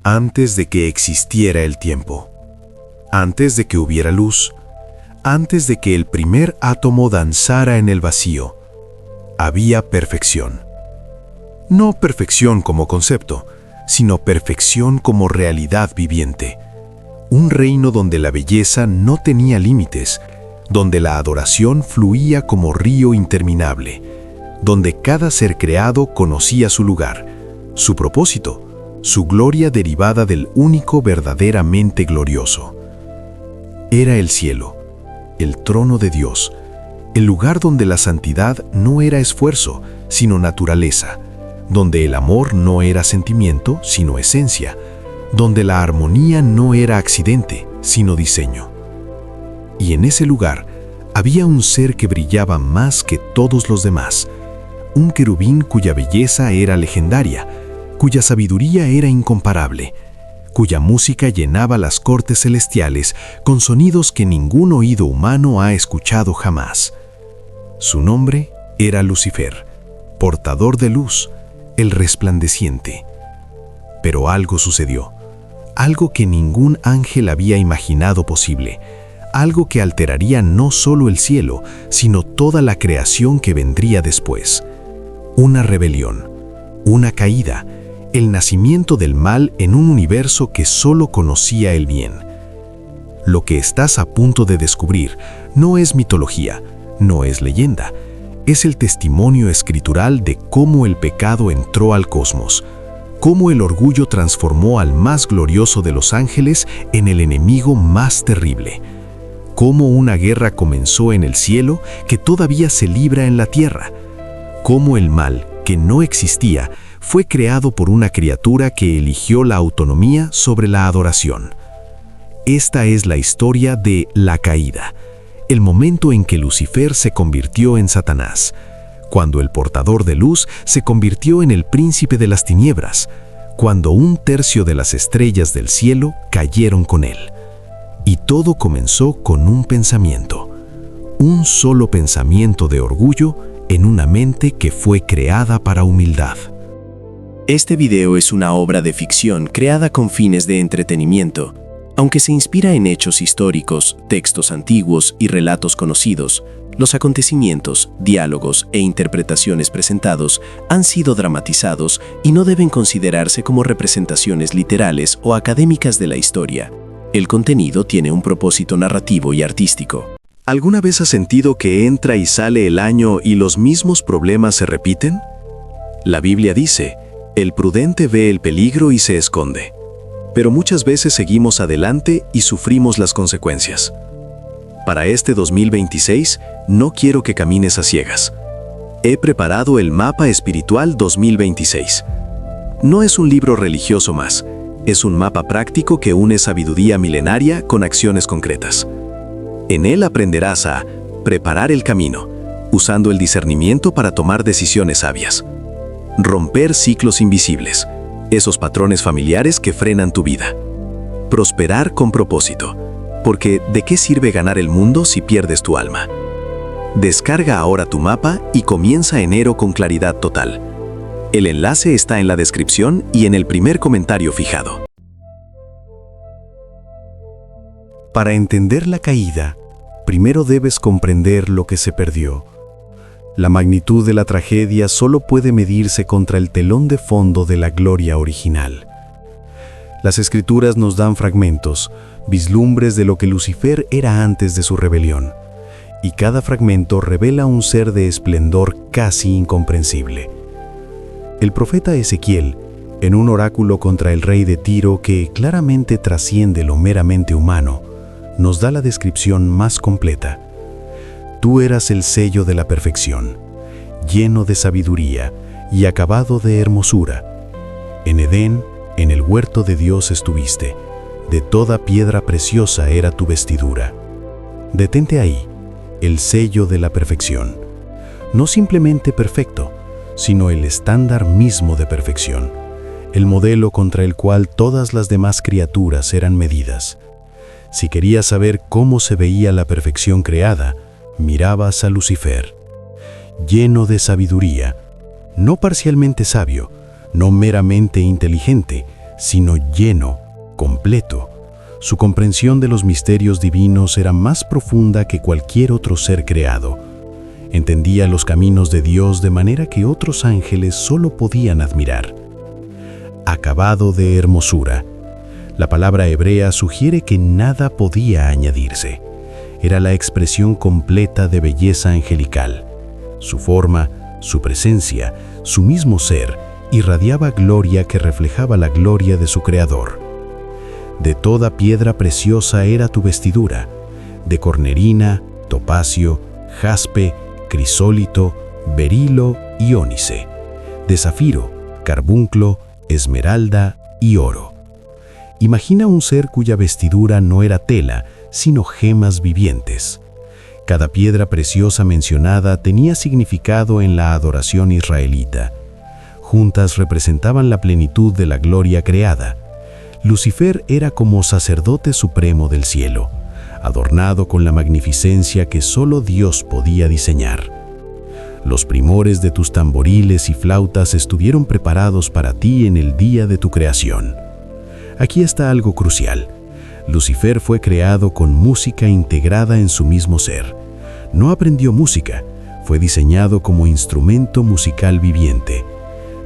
antes de que existiera el tiempo, antes de que hubiera luz, antes de que el primer átomo danzara en el vacío, había perfección. No perfección como concepto, sino perfección como realidad viviente. Un reino donde la belleza no tenía límites, donde la adoración fluía como río interminable, donde cada ser creado conocía su lugar, su propósito, su gloria derivada del único verdaderamente glorioso. Era el cielo, el trono de Dios, el lugar donde la santidad no era esfuerzo, sino naturaleza, donde el amor no era sentimiento, sino esencia, donde la armonía no era accidente, sino diseño. Y en ese lugar había un ser que brillaba más que todos los demás, un querubín cuya belleza era legendaria, cuya sabiduría era incomparable, cuya música llenaba las cortes celestiales con sonidos que ningún oído humano ha escuchado jamás. Su nombre era Lucifer, portador de luz, el resplandeciente. Pero algo sucedió, algo que ningún ángel había imaginado posible, algo que alteraría no solo el cielo, sino toda la creación que vendría después. Una rebelión, una caída, el nacimiento del mal en un universo que solo conocía el bien. Lo que estás a punto de descubrir no es mitología, no es leyenda, es el testimonio escritural de cómo el pecado entró al cosmos, cómo el orgullo transformó al más glorioso de los ángeles en el enemigo más terrible, cómo una guerra comenzó en el cielo que todavía se libra en la tierra, cómo el mal, que no existía, fue creado por una criatura que eligió la autonomía sobre la adoración. Esta es la historia de la caída, el momento en que Lucifer se convirtió en Satanás, cuando el portador de luz se convirtió en el príncipe de las tinieblas, cuando 1/3 de las estrellas del cielo cayeron con él. Y todo comenzó con un pensamiento, un solo pensamiento de orgullo en una mente que fue creada para humildad. Este video es una obra de ficción creada con fines de entretenimiento. Aunque se inspira en hechos históricos, textos antiguos y relatos conocidos, los acontecimientos, diálogos e interpretaciones presentados han sido dramatizados y no deben considerarse como representaciones literales o académicas de la historia. El contenido tiene un propósito narrativo y artístico. ¿Alguna vez has sentido que entra y sale el año y los mismos problemas se repiten? La Biblia dice, el prudente ve el peligro y se esconde. Pero muchas veces seguimos adelante y sufrimos las consecuencias. Para este 2026, no quiero que camines a ciegas. He preparado el Mapa Espiritual 2026. No es un libro religioso más, es un mapa práctico que une sabiduría milenaria con acciones concretas. En él aprenderás a preparar el camino, usando el discernimiento para tomar decisiones sabias. Romper ciclos invisibles, esos patrones familiares que frenan tu vida. Prosperar con propósito, porque ¿de qué sirve ganar el mundo si pierdes tu alma? Descarga ahora tu mapa y comienza enero con claridad total. El enlace está en la descripción y en el primer comentario fijado. Para entender la caída, primero debes comprender lo que se perdió. La magnitud de la tragedia solo puede medirse contra el telón de fondo de la gloria original. Las Escrituras nos dan fragmentos, vislumbres de lo que Lucifer era antes de su rebelión, y cada fragmento revela un ser de esplendor casi incomprensible. El profeta Ezequiel, en un oráculo contra el rey de Tiro que claramente trasciende lo meramente humano, nos da la descripción más completa. Tú eras el sello de la perfección, lleno de sabiduría y acabado de hermosura. En Edén, en el huerto de Dios estuviste, de toda piedra preciosa era tu vestidura. Detente ahí, el sello de la perfección. No simplemente perfecto, sino el estándar mismo de perfección, el modelo contra el cual todas las demás criaturas eran medidas. Si querías saber cómo se veía la perfección creada, mirabas a Lucifer, lleno de sabiduría, no parcialmente sabio, no meramente inteligente, sino lleno, completo. Su comprensión de los misterios divinos era más profunda que cualquier otro ser creado. Entendía los caminos de Dios de manera que otros ángeles solo podían admirar. Acabado de hermosura. La palabra hebrea sugiere que nada podía añadirse. Era la expresión completa de belleza angelical. Su forma, su presencia, su mismo ser, irradiaba gloria que reflejaba la gloria de su Creador. De toda piedra preciosa era tu vestidura, de cornerina, topacio, jaspe, crisólito, berilo y ónice, de zafiro, carbunclo, esmeralda y oro. Imagina un ser cuya vestidura no era tela, sino gemas vivientes. Cada piedra preciosa mencionada tenía significado en la adoración israelita. Juntas representaban la plenitud de la gloria creada. Lucifer era como sacerdote supremo del cielo, adornado con la magnificencia que solo Dios podía diseñar. Los primores de tus tamboriles y flautas estuvieron preparados para ti en el día de tu creación. Aquí está algo crucial. Lucifer fue creado con música integrada en su mismo ser. No aprendió música, fue diseñado como instrumento musical viviente.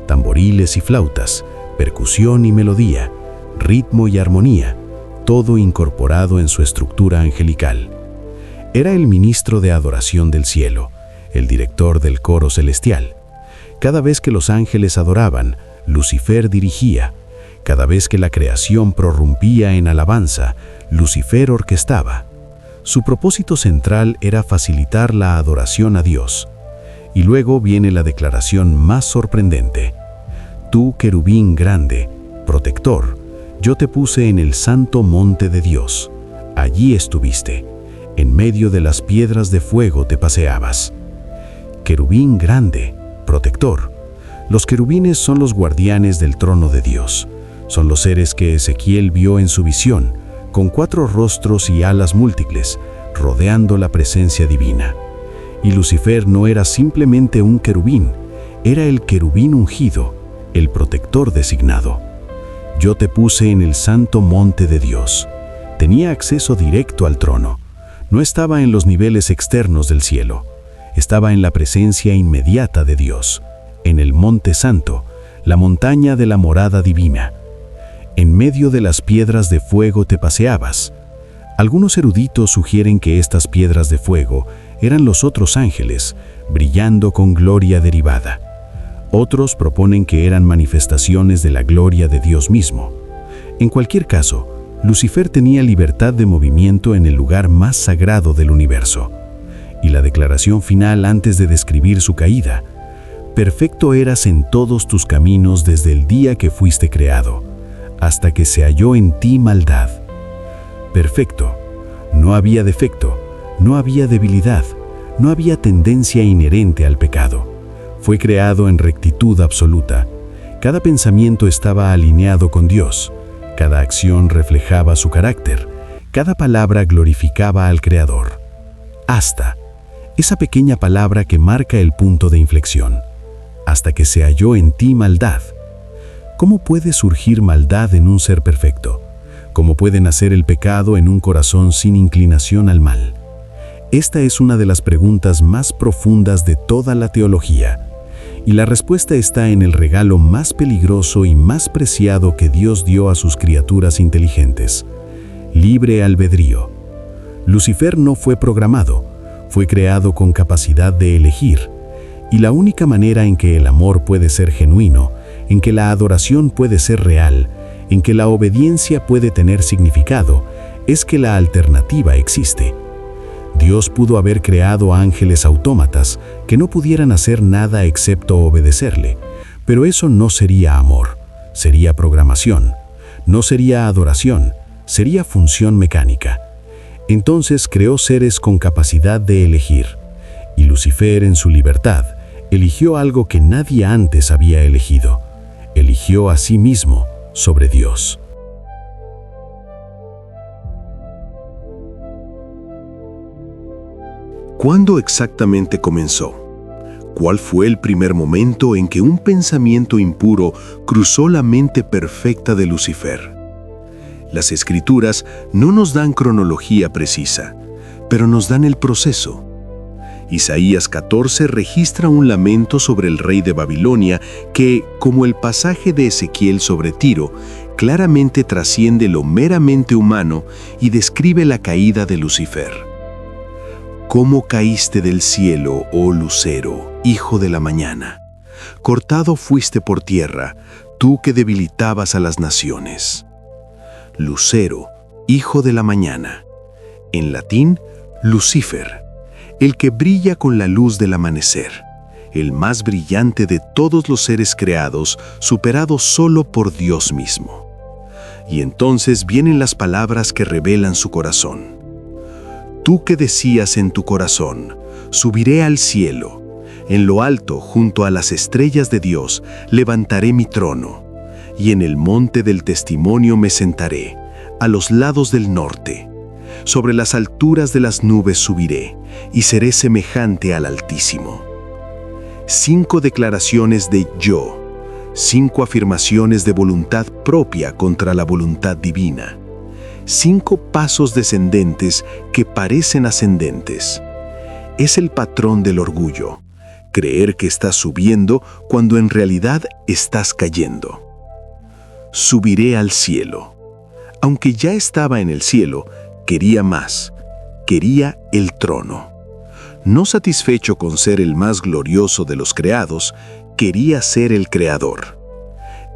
Tamboriles y flautas, percusión y melodía, ritmo y armonía, todo incorporado en su estructura angelical. Era el ministro de adoración del cielo, el director del coro celestial. Cada vez que los ángeles adoraban, Lucifer dirigía. Cada vez que la creación prorrumpía en alabanza, Lucifer orquestaba. Su propósito central era facilitar la adoración a Dios. Y luego viene la declaración más sorprendente. Tú, querubín grande, protector, yo te puse en el santo monte de Dios. Allí estuviste. En medio de las piedras de fuego te paseabas. Querubín grande, protector. Los querubines son los guardianes del trono de Dios. Son los seres que Ezequiel vio en su visión, con 4 rostros y alas múltiples, rodeando la presencia divina. Y Lucifer no era simplemente un querubín, era el querubín ungido, el protector designado. Yo te puse en el santo monte de Dios. Tenía acceso directo al trono. No estaba en los niveles externos del cielo. Estaba en la presencia inmediata de Dios, en el monte santo, la montaña de la morada divina. En medio de las piedras de fuego te paseabas. Algunos eruditos sugieren que estas piedras de fuego eran los otros ángeles, brillando con gloria derivada. Otros proponen que eran manifestaciones de la gloria de Dios mismo. En cualquier caso, Lucifer tenía libertad de movimiento en el lugar más sagrado del universo. Y la declaración final antes de describir su caída: perfecto eras en todos tus caminos desde el día que fuiste creado, hasta que se halló en ti maldad. Perfecto. No había defecto, no había debilidad, no había tendencia inherente al pecado. Fue creado en rectitud absoluta. Cada pensamiento estaba alineado con Dios. Cada acción reflejaba su carácter. Cada palabra glorificaba al Creador. Hasta, esa pequeña palabra que marca el punto de inflexión. Hasta que se halló en ti maldad. ¿Cómo puede surgir maldad en un ser perfecto? ¿Cómo puede nacer el pecado en un corazón sin inclinación al mal? Esta es una de las preguntas más profundas de toda la teología. Y la respuesta está en el regalo más peligroso y más preciado que Dios dio a sus criaturas inteligentes: libre albedrío. Lucifer no fue programado, fue creado con capacidad de elegir. Y la única manera en que el amor puede ser genuino, en que la adoración puede ser real, en que la obediencia puede tener significado, es que la alternativa existe. Dios pudo haber creado ángeles autómatas que no pudieran hacer nada excepto obedecerle, pero eso no sería amor, sería programación, no sería adoración, sería función mecánica. Entonces creó seres con capacidad de elegir, y Lucifer en su libertad eligió algo que nadie antes había elegido. Eligió a sí mismo sobre Dios. ¿Cuándo exactamente comenzó? ¿Cuál fue el primer momento en que un pensamiento impuro cruzó la mente perfecta de Lucifer? Las Escrituras no nos dan cronología precisa, pero nos dan el proceso. Isaías 14 registra un lamento sobre el rey de Babilonia que, como el pasaje de Ezequiel sobre Tiro, claramente trasciende lo meramente humano y describe la caída de Lucifer. ¿Cómo caíste del cielo, oh lucero, hijo de la mañana? Cortado fuiste por tierra, tú que debilitabas a las naciones. Lucero, hijo de la mañana. En latín, Lucifer, el que brilla con la luz del amanecer, el más brillante de todos los seres creados, superado solo por Dios mismo. Y entonces vienen las palabras que revelan su corazón. Tú que decías en tu corazón, subiré al cielo, en lo alto, junto a las estrellas de Dios, levantaré mi trono, y en el monte del testimonio me sentaré, a los lados del norte. Sobre las alturas de las nubes subiré, y seré semejante al Altísimo. 5 declaraciones de yo, 5 afirmaciones de voluntad propia contra la voluntad divina. 5 pasos descendentes que parecen ascendentes. Es el patrón del orgullo, creer que estás subiendo cuando en realidad estás cayendo. Subiré al cielo. Aunque ya estaba en el cielo, quería más, quería el trono. No satisfecho con ser el más glorioso de los creados, quería ser el creador.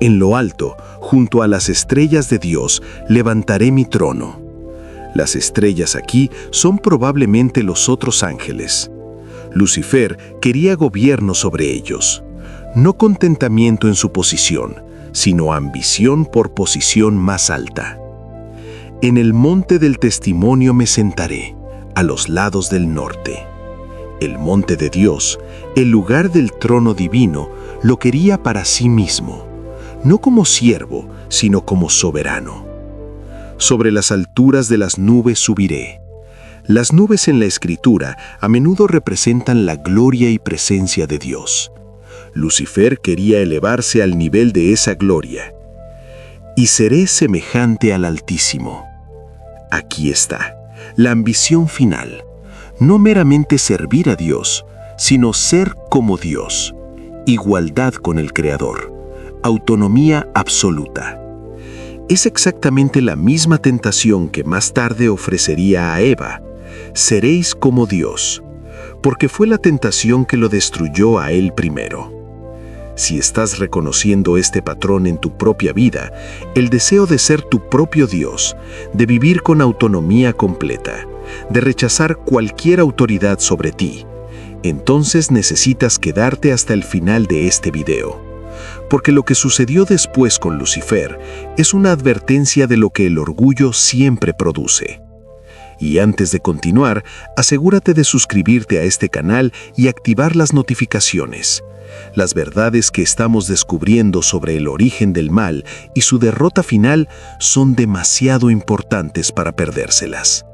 En lo alto, junto a las estrellas de Dios, levantaré mi trono. Las estrellas aquí son probablemente los otros ángeles. Lucifer quería gobierno sobre ellos. No contentamiento en su posición, sino ambición por posición más alta. En el monte del testimonio me sentaré, a los lados del norte. El monte de Dios, el lugar del trono divino, lo quería para sí mismo. No como siervo, sino como soberano. Sobre las alturas de las nubes subiré. Las nubes en la Escritura a menudo representan la gloria y presencia de Dios. Lucifer quería elevarse al nivel de esa gloria. Y seré semejante al Altísimo. Aquí está, la ambición final. No meramente servir a Dios, sino ser como Dios. Igualdad con el Creador. Autonomía absoluta. Es exactamente la misma tentación que más tarde ofrecería a Eva. Seréis como Dios, porque fue la tentación que lo destruyó a él primero. Si estás reconociendo este patrón en tu propia vida, el deseo de ser tu propio Dios, de vivir con autonomía completa, de rechazar cualquier autoridad sobre ti, entonces necesitas quedarte hasta el final de este video. Porque lo que sucedió después con Lucifer es una advertencia de lo que el orgullo siempre produce. Y antes de continuar, asegúrate de suscribirte a este canal y activar las notificaciones. Las verdades que estamos descubriendo sobre el origen del mal y su derrota final son demasiado importantes para perdérselas.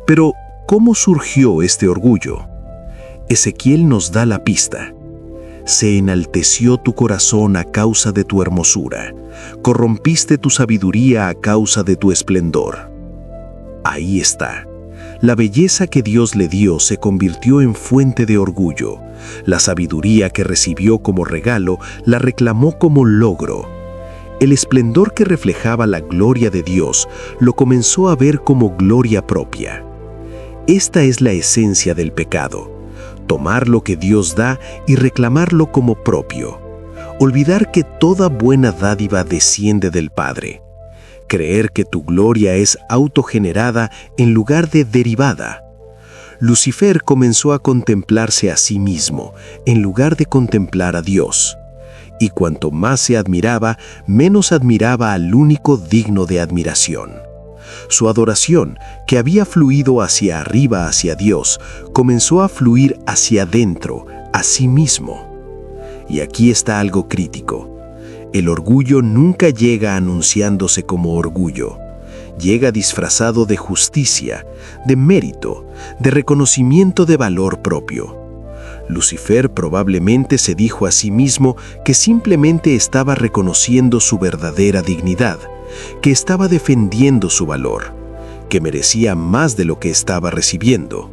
Pero, ¿cómo surgió este orgullo? Ezequiel nos da la pista. Se enalteció tu corazón a causa de tu hermosura, corrompiste tu sabiduría a causa de tu esplendor. Ahí está. La belleza que Dios le dio se convirtió en fuente de orgullo. La sabiduría que recibió como regalo la reclamó como logro. El esplendor que reflejaba la gloria de Dios lo comenzó a ver como gloria propia. Esta es la esencia del pecado. Tomar lo que Dios da y reclamarlo como propio. Olvidar que toda buena dádiva desciende del Padre. Creer que tu gloria es autogenerada en lugar de derivada. Lucifer comenzó a contemplarse a sí mismo en lugar de contemplar a Dios. Y cuanto más se admiraba, menos admiraba al único digno de admiración. Su adoración, que había fluido hacia arriba hacia Dios, comenzó a fluir hacia adentro, a sí mismo. Y aquí está algo crítico. El orgullo nunca llega anunciándose como orgullo. Llega disfrazado de justicia, de mérito, de reconocimiento de valor propio. Lucifer probablemente se dijo a sí mismo que simplemente estaba reconociendo su verdadera dignidad, que estaba defendiendo su valor, que merecía más de lo que estaba recibiendo.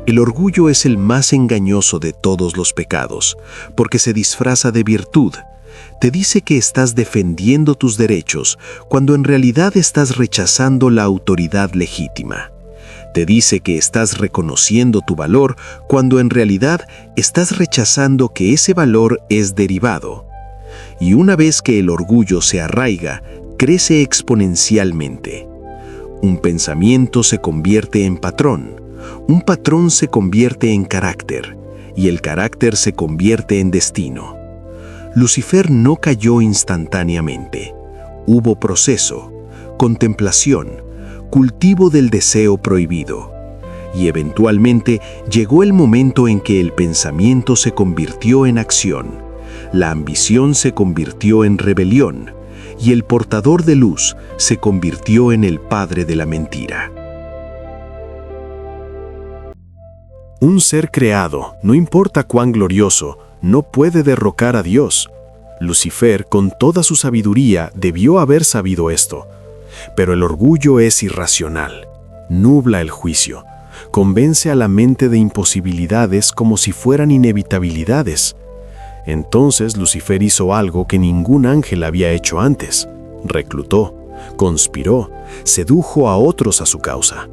El orgullo es el más engañoso de todos los pecados, porque se disfraza de virtud. Te dice que estás defendiendo tus derechos, cuando en realidad estás rechazando la autoridad legítima. Te dice que estás reconociendo tu valor, cuando en realidad estás rechazando que ese valor es derivado. Y una vez que el orgullo se arraiga, crece exponencialmente. Un pensamiento se convierte en patrón, un patrón se convierte en carácter, y el carácter se convierte en destino. Lucifer no cayó instantáneamente. Hubo proceso, contemplación, cultivo del deseo prohibido. Y eventualmente llegó el momento en que el pensamiento se convirtió en acción, la ambición se convirtió en rebelión, y el portador de luz se convirtió en el padre de la mentira. Un ser creado, no importa cuán glorioso, no puede derrocar a Dios. Lucifer, con toda su sabiduría, debió haber sabido esto. Pero el orgullo es irracional, nubla el juicio, convence a la mente de imposibilidades como si fueran inevitabilidades. Entonces Lucifer hizo algo que ningún ángel había hecho antes. Reclutó, conspiró, sedujo a otros a su causa.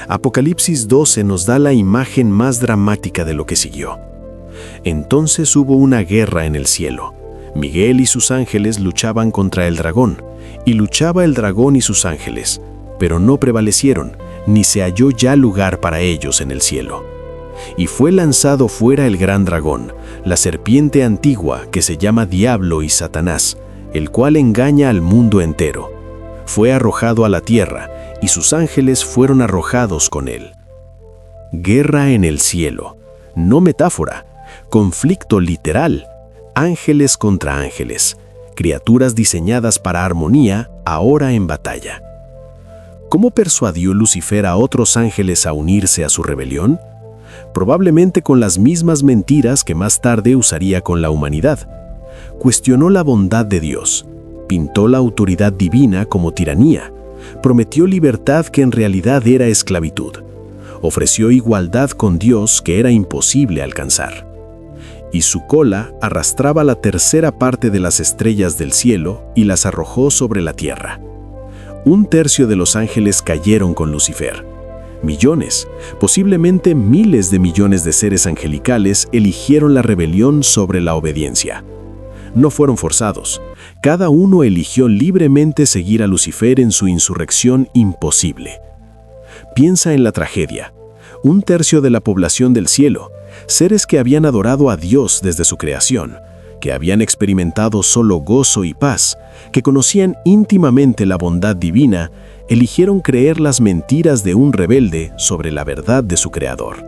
Apocalipsis 12 nos da la imagen más dramática de lo que siguió. Entonces hubo una guerra en el cielo. Miguel y sus ángeles luchaban contra el dragón, y luchaba el dragón y sus ángeles, pero no prevalecieron, ni se halló ya lugar para ellos en el cielo. Y fue lanzado fuera el gran dragón, la serpiente antigua que se llama Diablo y Satanás, el cual engaña al mundo entero. Fue arrojado a la tierra, y sus ángeles fueron arrojados con él. Guerra en el cielo, no metáfora, conflicto literal, ángeles contra ángeles, criaturas diseñadas para armonía, ahora en batalla. ¿Cómo persuadió Lucifer a otros ángeles a unirse a su rebelión? Probablemente con las mismas mentiras que más tarde usaría con la humanidad. Cuestionó la bondad de Dios, pintó la autoridad divina como tiranía, prometió libertad que en realidad era esclavitud, ofreció igualdad con Dios que era imposible alcanzar. Y su cola arrastraba la tercera parte de las estrellas del cielo y las arrojó sobre la tierra. 1/3 de los ángeles cayeron con Lucifer. Millones, posiblemente miles de millones de seres angelicales eligieron la rebelión sobre la obediencia. No fueron forzados. Cada uno eligió libremente seguir a Lucifer en su insurrección imposible. Piensa en la tragedia. 1/3 de la población del cielo, seres que habían adorado a Dios desde su creación, que habían experimentado solo gozo y paz, que conocían íntimamente la bondad divina, eligieron creer las mentiras de un rebelde sobre la verdad de su Creador.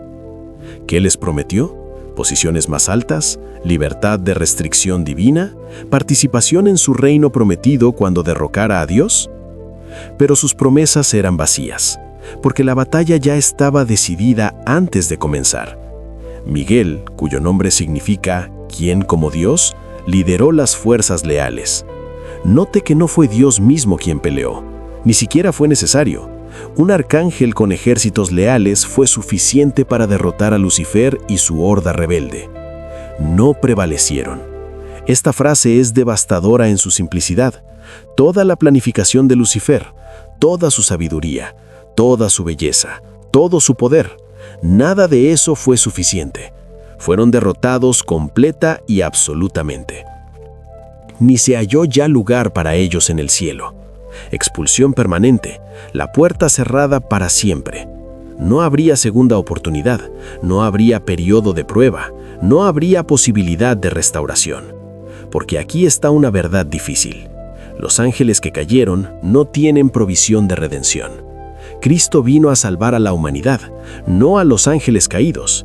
¿Qué les prometió? ¿Posiciones más altas? ¿Libertad de restricción divina? ¿Participación en su reino prometido cuando derrocara a Dios? Pero sus promesas eran vacías, porque la batalla ya estaba decidida antes de comenzar. Miguel, cuyo nombre significa «¿Quién como Dios?», lideró las fuerzas leales. Note que no fue Dios mismo quien peleó, ni siquiera fue necesario. Un arcángel con ejércitos leales fue suficiente para derrotar a Lucifer y su horda rebelde. No prevalecieron. Esta frase es devastadora en su simplicidad. Toda la planificación de Lucifer, toda su sabiduría, toda su belleza, todo su poder, nada de eso fue suficiente. Fueron derrotados completa y absolutamente. Ni se halló ya lugar para ellos en el cielo. Expulsión permanente, la puerta cerrada para siempre. No habría segunda oportunidad, no habría periodo de prueba, no habría posibilidad de restauración. Porque aquí está una verdad difícil. Los ángeles que cayeron no tienen provisión de redención. Cristo vino a salvar a la humanidad, no a los ángeles caídos.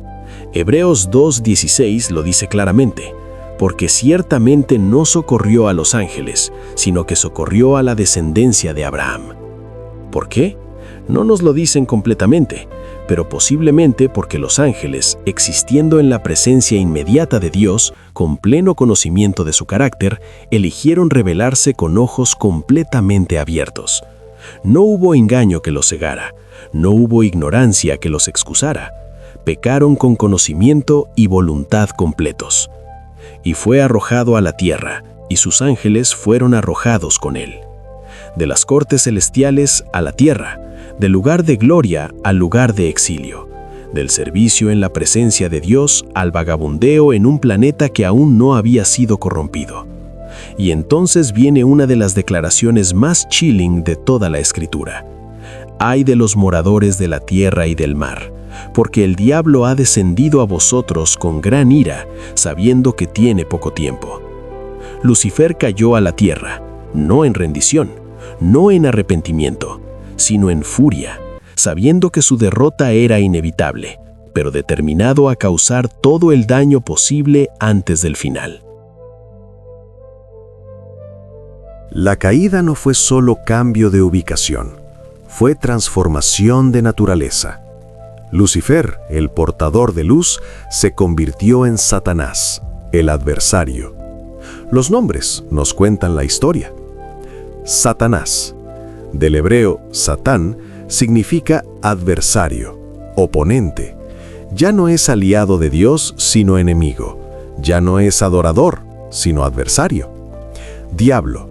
Hebreos 2:16 lo dice claramente, porque ciertamente no socorrió a los ángeles, sino que socorrió a la descendencia de Abraham. ¿Por qué? No nos lo dicen completamente, pero posiblemente porque los ángeles, existiendo en la presencia inmediata de Dios, con pleno conocimiento de su carácter, eligieron revelarse con ojos completamente abiertos. No hubo engaño que los cegara, no hubo ignorancia que los excusara. Pecaron con conocimiento y voluntad completos. Y fue arrojado a la tierra, y sus ángeles fueron arrojados con él. De las cortes celestiales a la tierra, del lugar de gloria al lugar de exilio, del servicio en la presencia de Dios al vagabundeo en un planeta que aún no había sido corrompido. Y entonces viene una de las declaraciones más chilling de toda la Escritura. Ay de los moradores de la tierra y del mar, porque el diablo ha descendido a vosotros con gran ira, sabiendo que tiene poco tiempo. Lucifer cayó a la tierra, no en rendición, no en arrepentimiento, sino en furia, sabiendo que su derrota era inevitable, pero determinado a causar todo el daño posible antes del final. La caída no fue solo cambio de ubicación, fue transformación de naturaleza. Lucifer, el portador de luz, se convirtió en Satanás, el adversario. Los nombres nos cuentan la historia. Satanás, del hebreo Satán, significa adversario, oponente. Ya no es aliado de Dios, sino enemigo. Ya no es adorador, sino adversario. Diablo,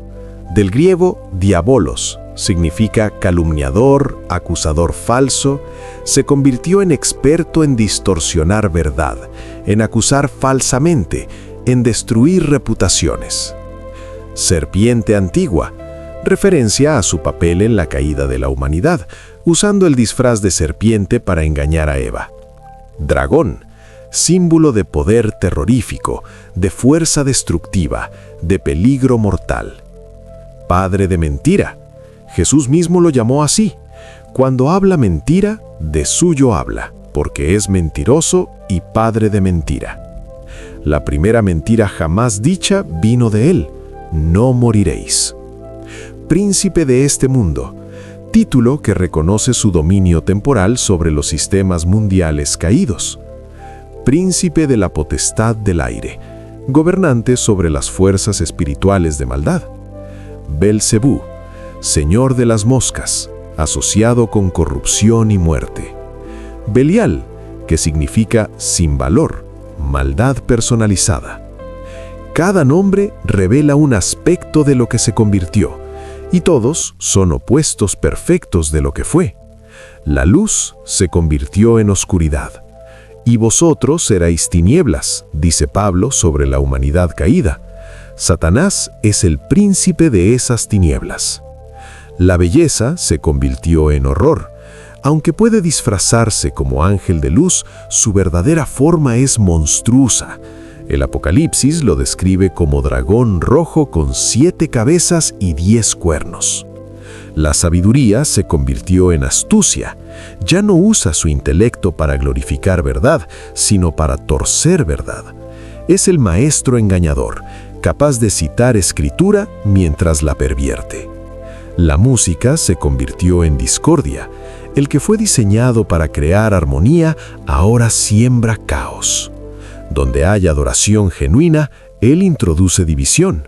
del griego diabolos, significa calumniador, acusador falso, se convirtió en experto en distorsionar verdad, en acusar falsamente, en destruir reputaciones. Serpiente antigua, referencia a su papel en la caída de la humanidad, usando el disfraz de serpiente para engañar a Eva. Dragón, símbolo de poder terrorífico, de fuerza destructiva, de peligro mortal. Padre de mentira, Jesús mismo lo llamó así. Cuando habla mentira, de suyo habla, porque es mentiroso y padre de mentira. La primera mentira jamás dicha vino de él: no moriréis. Príncipe de este mundo, título que reconoce su dominio temporal sobre los sistemas mundiales caídos. Príncipe de la potestad del aire, gobernante sobre las fuerzas espirituales de maldad. Belcebú, señor de las moscas, asociado con corrupción y muerte. Belial, que significa sin valor, maldad personalizada. Cada nombre revela un aspecto de lo que se convirtió, y todos son opuestos perfectos de lo que fue. La luz se convirtió en oscuridad, y vosotros seréis tinieblas, dice Pablo sobre la humanidad caída. Satanás es el príncipe de esas tinieblas. La belleza se convirtió en horror. Aunque puede disfrazarse como ángel de luz, su verdadera forma es monstruosa. El Apocalipsis lo describe como dragón rojo con 7 cabezas y 10 cuernos. La sabiduría se convirtió en astucia. Ya no usa su intelecto para glorificar verdad, sino para torcer verdad. Es el maestro engañador, capaz de citar escritura mientras la pervierte. La música se convirtió en discordia. El que fue diseñado para crear armonía, ahora siembra caos. Donde hay adoración genuina, él introduce división.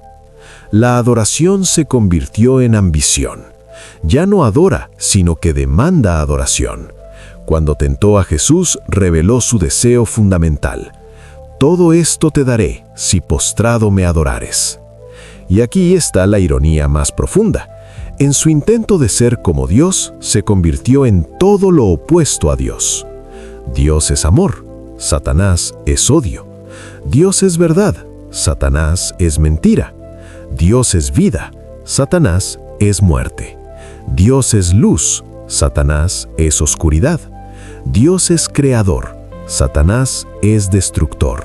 La adoración se convirtió en ambición. Ya no adora, sino que demanda adoración. Cuando tentó a Jesús, reveló su deseo fundamental: todo esto te daré, si postrado me adorares. Y aquí está la ironía más profunda. En su intento de ser como Dios, se convirtió en todo lo opuesto a Dios. Dios es amor, Satanás es odio. Dios es verdad, Satanás es mentira. Dios es vida, Satanás es muerte. Dios es luz, Satanás es oscuridad. Dios es creador, Satanás es destructor.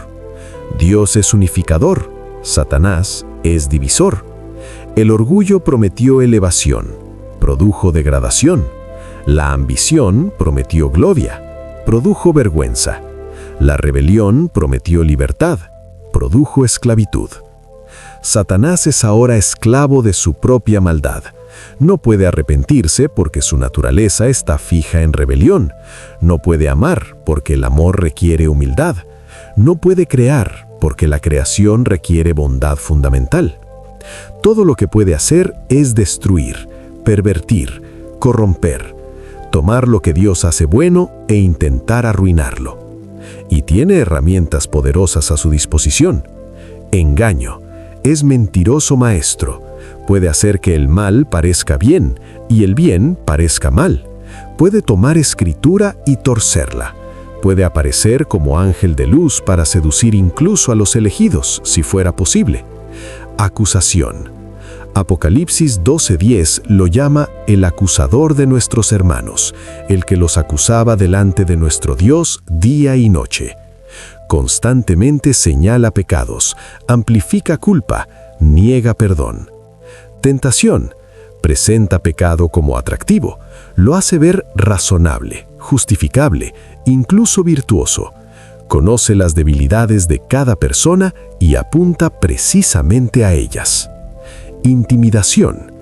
Dios es unificador, Satanás es divisor. El orgullo prometió elevación, produjo degradación. La ambición prometió gloria, produjo vergüenza. La rebelión prometió libertad, produjo esclavitud. Satanás es ahora esclavo de su propia maldad, No puede arrepentirse porque su naturaleza está fija en rebelión. No puede amar porque el amor requiere humildad. No puede crear porque la creación requiere bondad fundamental. Todo lo que puede hacer es destruir, pervertir, corromper, tomar lo que Dios hace bueno e intentar arruinarlo. Y tiene herramientas poderosas a su disposición. Engaño. Es mentiroso maestro. Puede hacer que el mal parezca bien y el bien parezca mal. Puede tomar escritura y torcerla. Puede aparecer como ángel de luz para seducir incluso a los elegidos, si fuera posible. Acusación. Apocalipsis 12:10 lo llama el acusador de nuestros hermanos, el que los acusaba delante de nuestro Dios día y noche. Constantemente señala pecados, amplifica culpa, niega perdón. Tentación. Presenta pecado como atractivo, lo hace ver razonable, justificable, incluso virtuoso. Conoce las debilidades de cada persona y apunta precisamente a ellas. Intimidación.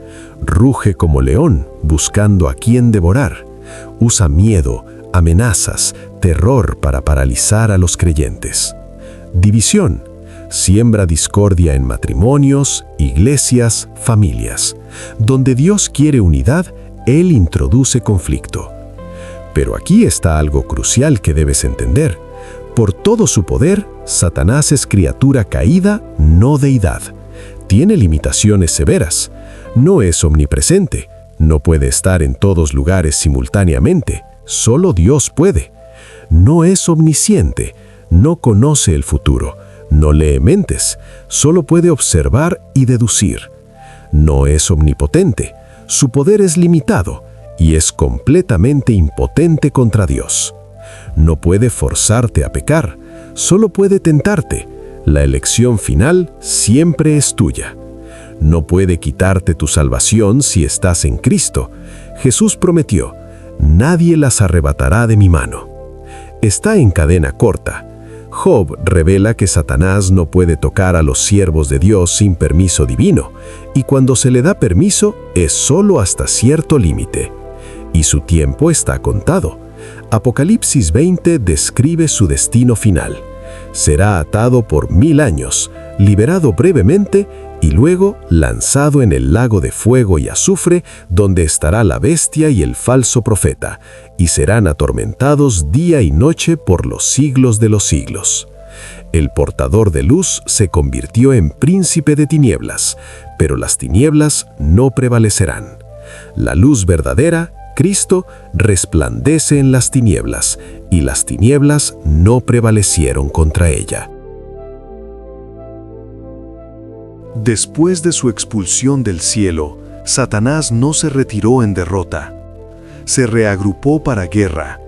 Ruge como león, buscando a quien devorar. Usa miedo, amenazas, terror para paralizar a los creyentes. División. Siembra discordia en matrimonios, iglesias, familias. Donde Dios quiere unidad, Él introduce conflicto. Pero aquí está algo crucial que debes entender. Por todo su poder, Satanás es criatura caída, no deidad. Tiene limitaciones severas. No es omnipresente. No puede estar en todos lugares simultáneamente. Solo Dios puede. No es omnisciente. No conoce el futuro. No lee mentes. Solo puede observar y deducir. No es omnipotente. Su poder es limitado y es completamente impotente contra Dios. No puede forzarte a pecar. Solo puede tentarte. La elección final siempre es tuya. No puede quitarte tu salvación si estás en Cristo. Jesús prometió, nadie las arrebatará de mi mano. Está en cadena corta. Job revela que Satanás no puede tocar a los siervos de Dios sin permiso divino, y cuando se le da permiso es solo hasta cierto límite. Y su tiempo está contado. Apocalipsis 20 describe su destino final. Será atado por 1000 años, liberado brevemente y luego lanzado en el lago de fuego y azufre, donde estará la bestia y el falso profeta, y serán atormentados día y noche por los siglos de los siglos. El portador de luz se convirtió en príncipe de tinieblas, pero las tinieblas no prevalecerán. La luz verdadera, Cristo, resplandece en las tinieblas, y las tinieblas no prevalecieron contra ella. Después de su expulsión del cielo, Satanás no se retiró en derrota. Se reagrupó para guerra,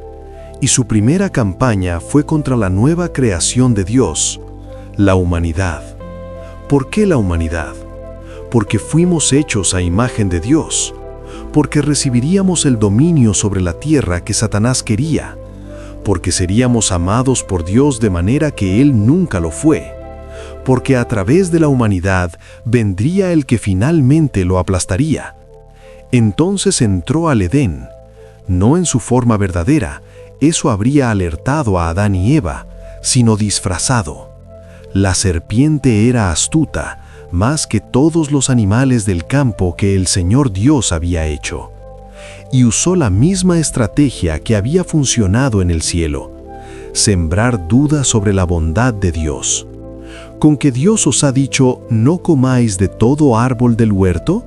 y su primera campaña fue contra la nueva creación de Dios, la humanidad. ¿Por qué la humanidad? Porque fuimos hechos a imagen de Dios, porque recibiríamos el dominio sobre la tierra que Satanás quería, porque seríamos amados por Dios de manera que Él nunca lo fue, porque a través de la humanidad vendría el que finalmente lo aplastaría. Entonces entró al Edén, no en su forma verdadera, eso habría alertado a Adán y Eva, sino disfrazado. La serpiente era astuta, más que todos los animales del campo que el Señor Dios había hecho. Y usó la misma estrategia que había funcionado en el cielo: sembrar dudas sobre la bondad de Dios. ¿Con que Dios os ha dicho, no comáis de todo árbol del huerto?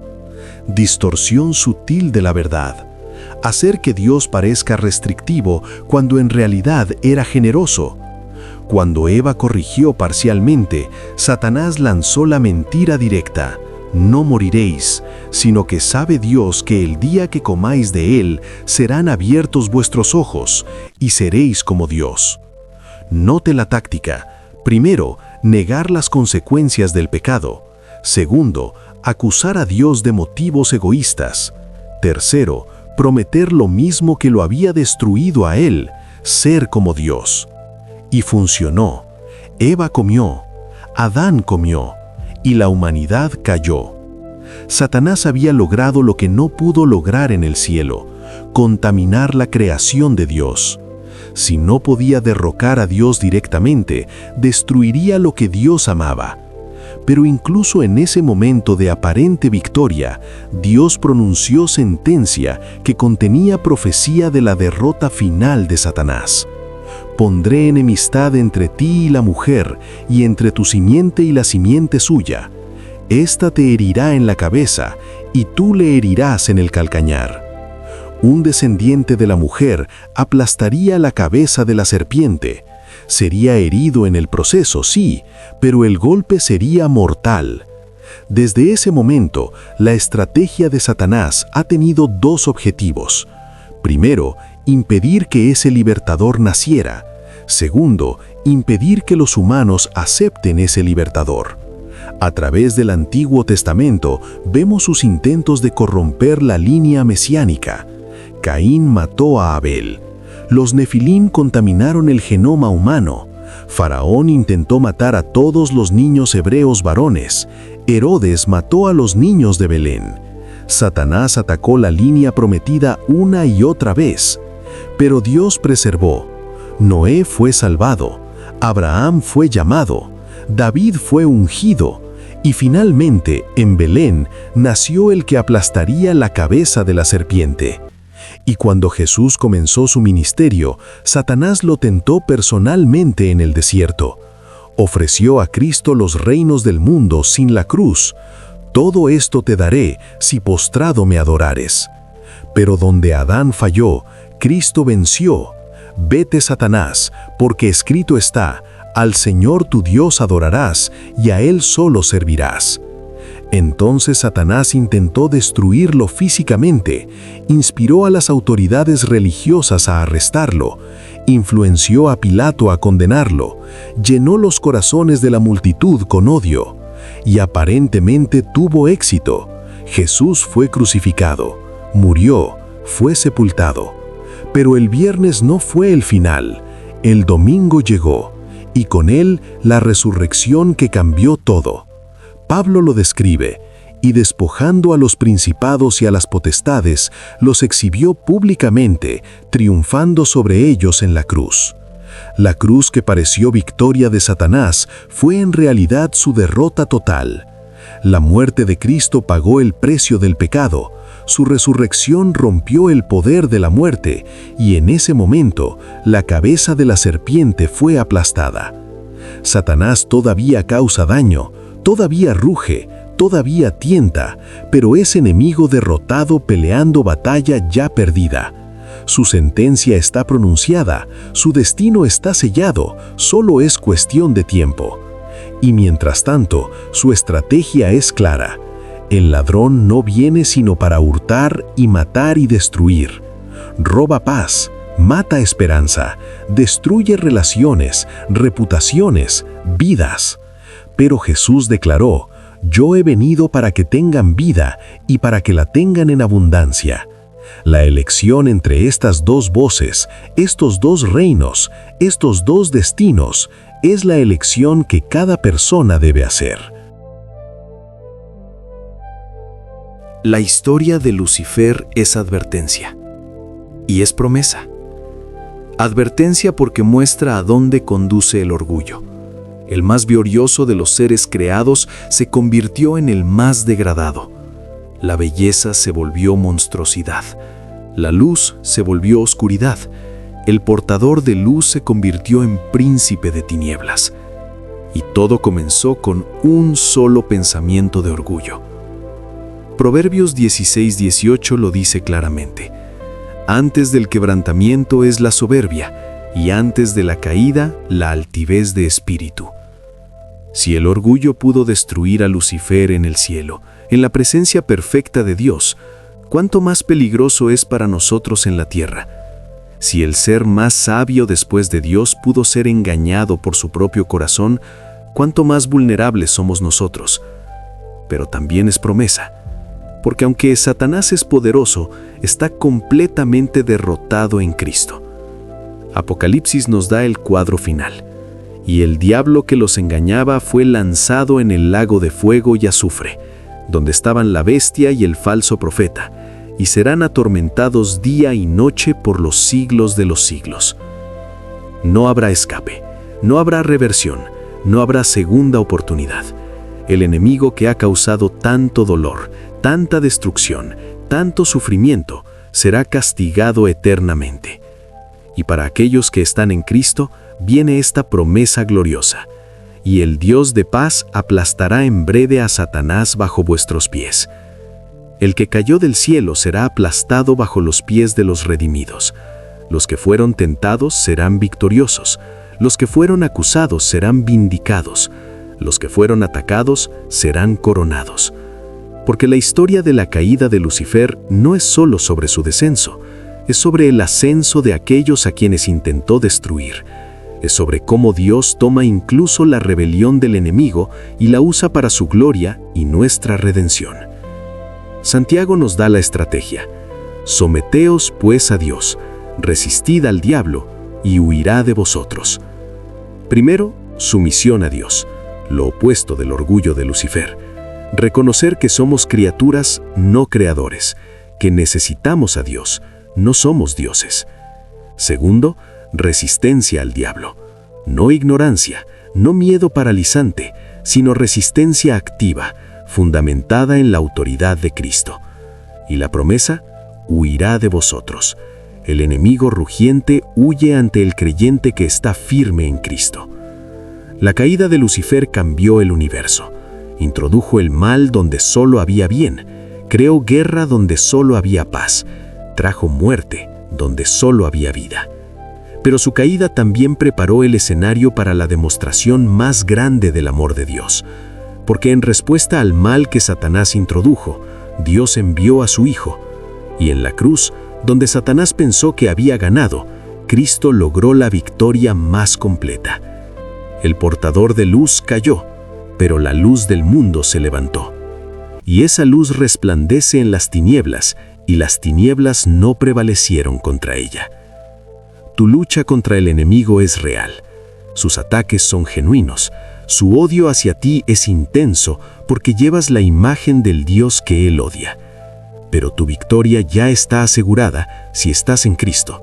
Distorsión sutil de la verdad. Hacer que Dios parezca restrictivo cuando en realidad era generoso. Cuando Eva corrigió parcialmente, Satanás lanzó la mentira directa: no moriréis, sino que sabe Dios que el día que comáis de él serán abiertos vuestros ojos y seréis como Dios. Note la táctica. Primero, negar las consecuencias del pecado. Segundo, acusar a Dios de motivos egoístas. Tercero, prometer lo mismo que lo había destruido a él, ser como Dios. Y funcionó. Eva comió, Adán comió, y la humanidad cayó. Satanás había logrado lo que no pudo lograr en el cielo: contaminar la creación de Dios. Si no podía derrocar a Dios directamente, destruiría lo que Dios amaba. Pero incluso en ese momento de aparente victoria, Dios pronunció sentencia que contenía profecía de la derrota final de Satanás. Pondré enemistad entre ti y la mujer, y entre tu simiente y la simiente suya. Ésta te herirá en la cabeza, y tú le herirás en el calcañar. Un descendiente de la mujer aplastaría la cabeza de la serpiente. Sería herido en el proceso, sí, pero el golpe sería mortal. Desde ese momento, la estrategia de Satanás ha tenido dos objetivos. Primero, impedir que ese libertador naciera. Segundo, impedir que los humanos acepten ese libertador. A través del Antiguo Testamento vemos sus intentos de corromper la línea mesiánica. Caín mató a Abel. Los Nefilim contaminaron el genoma humano. Faraón intentó matar a todos los niños hebreos varones. Herodes mató a los niños de Belén. Satanás atacó la línea prometida una y otra vez. Pero Dios preservó. Noé fue salvado. Abraham fue llamado. David fue ungido. Y finalmente, en Belén, nació el que aplastaría la cabeza de la serpiente. Y cuando Jesús comenzó su ministerio, Satanás lo tentó personalmente en el desierto. Ofreció a Cristo los reinos del mundo sin la cruz. Todo esto te daré si postrado me adorares. Pero donde Adán falló, Cristo venció. Vete, Satanás, porque escrito está: al Señor tu Dios adorarás y a Él solo servirás. Entonces Satanás intentó destruirlo físicamente, inspiró a las autoridades religiosas a arrestarlo, influenció a Pilato a condenarlo, llenó los corazones de la multitud con odio, y aparentemente tuvo éxito. Jesús fue crucificado, murió, fue sepultado. Pero el viernes no fue el final, el domingo llegó, y con él la resurrección que cambió todo. Pablo lo describe: y despojando a los principados y a las potestades, los exhibió públicamente, triunfando sobre ellos en la cruz. La cruz que pareció victoria de Satanás fue en realidad su derrota total. La muerte de Cristo pagó el precio del pecado, su resurrección rompió el poder de la muerte, y en ese momento la cabeza de la serpiente fue aplastada. Satanás todavía causa daño, todavía ruge, todavía tienta, pero es enemigo derrotado peleando batalla ya perdida. Su sentencia está pronunciada, su destino está sellado, solo es cuestión de tiempo. Y mientras tanto, su estrategia es clara. El ladrón no viene sino para hurtar y matar y destruir. Roba paz, mata esperanza, destruye relaciones, reputaciones, vidas. Pero Jesús declaró: yo he venido para que tengan vida y para que la tengan en abundancia. La elección entre estas dos voces, estos dos reinos, estos dos destinos, es la elección que cada persona debe hacer. La historia de Lucifer es advertencia. Y es promesa. Advertencia porque muestra a dónde conduce el orgullo. El más glorioso de los seres creados se convirtió en el más degradado. La belleza se volvió monstruosidad. La luz se volvió oscuridad. El portador de luz se convirtió en príncipe de tinieblas. Y todo comenzó con un solo pensamiento de orgullo. Proverbios 16:18 lo dice claramente: antes del quebrantamiento es la soberbia, y antes de la caída la altivez de espíritu. Si el orgullo pudo destruir a Lucifer en el cielo, en la presencia perfecta de Dios, ¿cuánto más peligroso es para nosotros en la tierra? Si el ser más sabio después de Dios pudo ser engañado por su propio corazón, ¿cuánto más vulnerables somos nosotros? Pero también es promesa, porque aunque Satanás es poderoso, está completamente derrotado en Cristo. Apocalipsis nos da el cuadro final. Y el diablo que los engañaba fue lanzado en el lago de fuego y azufre, donde estaban la bestia y el falso profeta, y serán atormentados día y noche por los siglos de los siglos. No habrá escape, no habrá reversión, no habrá segunda oportunidad. El enemigo que ha causado tanto dolor, tanta destrucción, tanto sufrimiento, será castigado eternamente. Y para aquellos que están en Cristo, viene esta promesa gloriosa: y el Dios de paz aplastará en breve a Satanás bajo vuestros pies. El que cayó del cielo será aplastado bajo los pies de los redimidos. Los que fueron tentados serán victoriosos. Los que fueron acusados serán vindicados. Los que fueron atacados serán coronados. Porque la historia de la caída de Lucifer no es solo sobre su descenso, es sobre el ascenso de aquellos a quienes intentó destruir. Es sobre cómo Dios toma incluso la rebelión del enemigo y la usa para su gloria y nuestra redención. Santiago nos da la estrategia: someteos pues a Dios, resistid al diablo y huirá de vosotros. Primero, sumisión a Dios, lo opuesto del orgullo de Lucifer. Reconocer que somos criaturas, no creadores, que necesitamos a Dios, no somos dioses. Segundo, resistencia al diablo. No ignorancia, no miedo paralizante, sino resistencia activa, fundamentada en la autoridad de Cristo. Y la promesa: huirá de vosotros. El enemigo rugiente huye ante el creyente que está firme en Cristo. La caída de Lucifer cambió el universo. Introdujo el mal donde solo había bien, creó guerra donde solo había paz, trajo muerte donde solo había vida. Pero su caída también preparó el escenario para la demostración más grande del amor de Dios, porque en respuesta al mal que Satanás introdujo, Dios envió a su Hijo, y en la cruz, donde Satanás pensó que había ganado, Cristo logró la victoria más completa. El portador de luz cayó, pero la luz del mundo se levantó. Y esa luz resplandece en las tinieblas, y las tinieblas no prevalecieron contra ella. Tu lucha contra el enemigo es real. Sus ataques son genuinos. Su odio hacia ti es intenso porque llevas la imagen del Dios que él odia. Pero tu victoria ya está asegurada si estás en Cristo.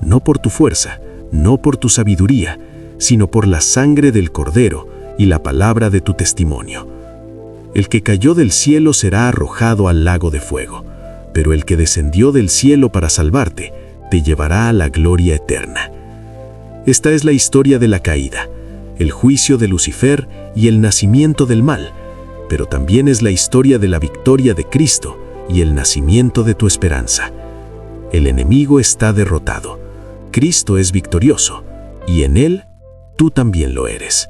No por tu fuerza, no por tu sabiduría, sino por la sangre del Cordero y la palabra de tu testimonio. El que cayó del cielo será arrojado al lago de fuego, pero el que descendió del cielo para salvarte te llevará a la gloria eterna. Esta es la historia de la caída, el juicio de Lucifer y el nacimiento del mal, pero también es la historia de la victoria de Cristo y el nacimiento de tu esperanza. El enemigo está derrotado, Cristo es victorioso, y en él tú también lo eres.